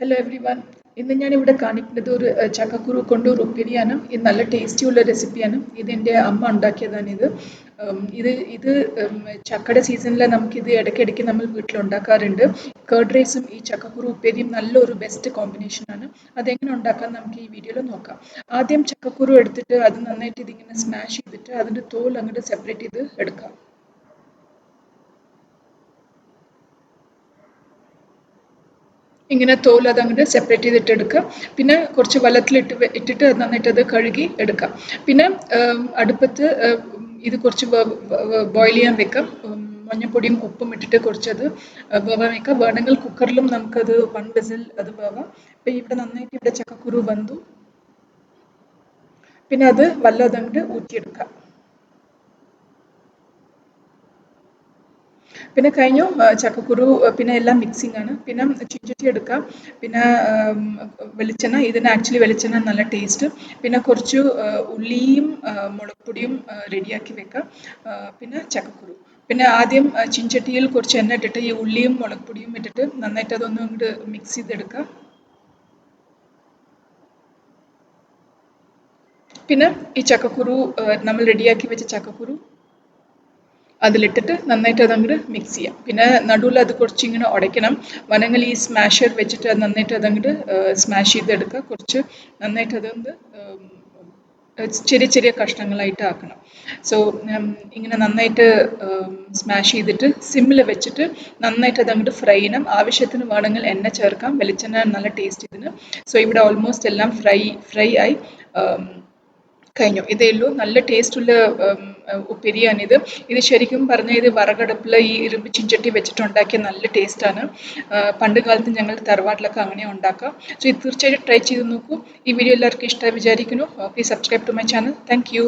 Hello every one. ഇന്ന് ഞാനിവിടെ കാണിക്കുന്നത് ഒരു ചക്കക്കുരു കൊണ്ട് ഒരു ഉപ്പേരിയാണ്. ഇത് നല്ല ടേസ്റ്റിയുള്ള റെസിപ്പിയാണ്. ഇതെൻ്റെ അമ്മ ഉണ്ടാക്കിയതാണിത്. ഇത് ചക്കയുടെ സീസണിൽ നമുക്കിത് ഇടയ്ക്കിടയ്ക്ക് നമ്മൾ വീട്ടിലുണ്ടാക്കാറുണ്ട്. കേർഡ് റൈസും ഈ ചക്കക്കുരു ഉപ്പേരിയും നല്ലൊരു ബെസ്റ്റ് കോമ്പിനേഷനാണ്. അതെങ്ങനെ ഉണ്ടാക്കാൻ നമുക്ക് ഈ വീഡിയോയിൽ നോക്കാം. ആദ്യം ചക്കക്കുരു എടുത്തിട്ട് അത് നന്നായിട്ട് ഇതിങ്ങനെ സ്മാഷ് ചെയ്തിട്ട് അതിൻ്റെ തോൽ അങ്ങോട്ട് സെപ്പറേറ്റ് ചെയ്ത് എടുക്കാം. ഇങ്ങനെ തോൽ അതങ്ങോട്ട് സെപ്പറേറ്റ് ചെയ്തിട്ട് എടുക്കുക. പിന്നെ കുറച്ച് ഇട്ടിട്ട് അത് നന്നായിട്ട് അത് കഴുകി എടുക്കാം. പിന്നെ അടുപ്പത്ത് ഇത് കുറച്ച് ബോയിൽ ചെയ്യാൻ വെക്കാം. മഞ്ഞൾപ്പൊടിയും ഉപ്പും ഇട്ടിട്ട് കുറച്ചത് വേവാൻ വെക്കാം. വേണമെങ്കിൽ കുക്കറിലും നമുക്കത് 1 വിസിൽ അത് വേവാം. അപ്പം ഇവിടെ നന്നായിട്ട് ഇവിടെ ചക്കക്കുരു വെന്തു. പിന്നെ അത് വെള്ളം അതങ്ങോട്ട് ഊറ്റിയെടുക്കാം. പിന്നെ കഴിഞ്ഞു ചക്കക്കുരു. പിന്നെ എല്ലാം മിക്സിംഗ് ആണ്. പിന്നെ ചീഞ്ചട്ടി എടുക്കാം. പിന്നെ വെളിച്ചെണ്ണ. ഇതിന് ആക്ച്വലി വെളിച്ചെണ്ണ നല്ല ടേസ്റ്റ്. പിന്നെ കുറച്ച് ഉള്ളിയും മുളകുപൊടിയും റെഡിയാക്കി വെക്കാം. പിന്നെ ചക്കക്കുരു. പിന്നെ ആദ്യം ചീഞ്ചട്ടിയിൽ കുറച്ച് എണ്ണ ഇട്ടിട്ട് ഈ ഉള്ളിയും മുളകുപൊടിയും ഇട്ടിട്ട് നന്നായിട്ട് അതൊന്ന് അങ്ങോട്ട് മിക്സ് ചെയ്തെടുക്കാം. പിന്നെ ഈ ചക്കക്കുരു നമ്മൾ റെഡിയാക്കി വെച്ച ചക്കക്കുരു അതിലിട്ടിട്ട് നന്നായിട്ട് അതങ്ങോട്ട് മിക്സ് ചെയ്യാം. പിന്നെ നടുവിൽ അത് കുറച്ചിങ്ങനെ ഉടയ്ക്കണം. വേണമെങ്കിൽ ഈ സ്മാഷർ വെച്ചിട്ട് അത് നന്നായിട്ട് അതങ്ങോട്ട് സ്മാഷ് ചെയ്തെടുക്കുക. കുറച്ച് നന്നായിട്ട് അതൊന്ന് ചെറിയ ചെറിയ കഷ്ണങ്ങളായിട്ട് ആക്കണം. സോ ഇങ്ങനെ നന്നായിട്ട് സ്മാഷ് ചെയ്തിട്ട് സിമ്മിൽ വെച്ചിട്ട് നന്നായിട്ട് അതങ്ങോട്ട് ഫ്രൈ ചെയ്യണം. ആവശ്യത്തിന് വേണമെങ്കിൽ എണ്ണ ചേർക്കാം. വെളിച്ചെണ്ണ നല്ല ടേസ്റ്റ് ഇതിന്. സോ ഇവിടെ ഓൾമോസ്റ്റ് എല്ലാം ഫ്രൈ ആയി കഴിഞ്ഞു. ഇതേ ഉള്ളൂ. നല്ല ടേസ്റ്റുള്ള ഉപ്പേരിയാണിത്. ഇത് ശരിക്കും പറഞ്ഞാൽ ഇത് വിറകടുപ്പിൽ ഈ ഇരുമ്പ് ചീഞ്ചട്ടി വെച്ചിട്ടുണ്ടാക്കിയ നല്ല ടേസ്റ്റാണ്. പണ്ട് കാലത്ത് ഞങ്ങൾ തറവാട്ടിലൊക്കെ അങ്ങനെ ഉണ്ടാക്കാം. സോ ഇത് തീർച്ചയായിട്ടും ട്രൈ ചെയ്ത് നോക്കൂ. ഈ വീഡിയോ എല്ലാവർക്കും ഇഷ്ടമായി വിചാരിക്കുന്നു. Please subscribe to my channel. Thank U.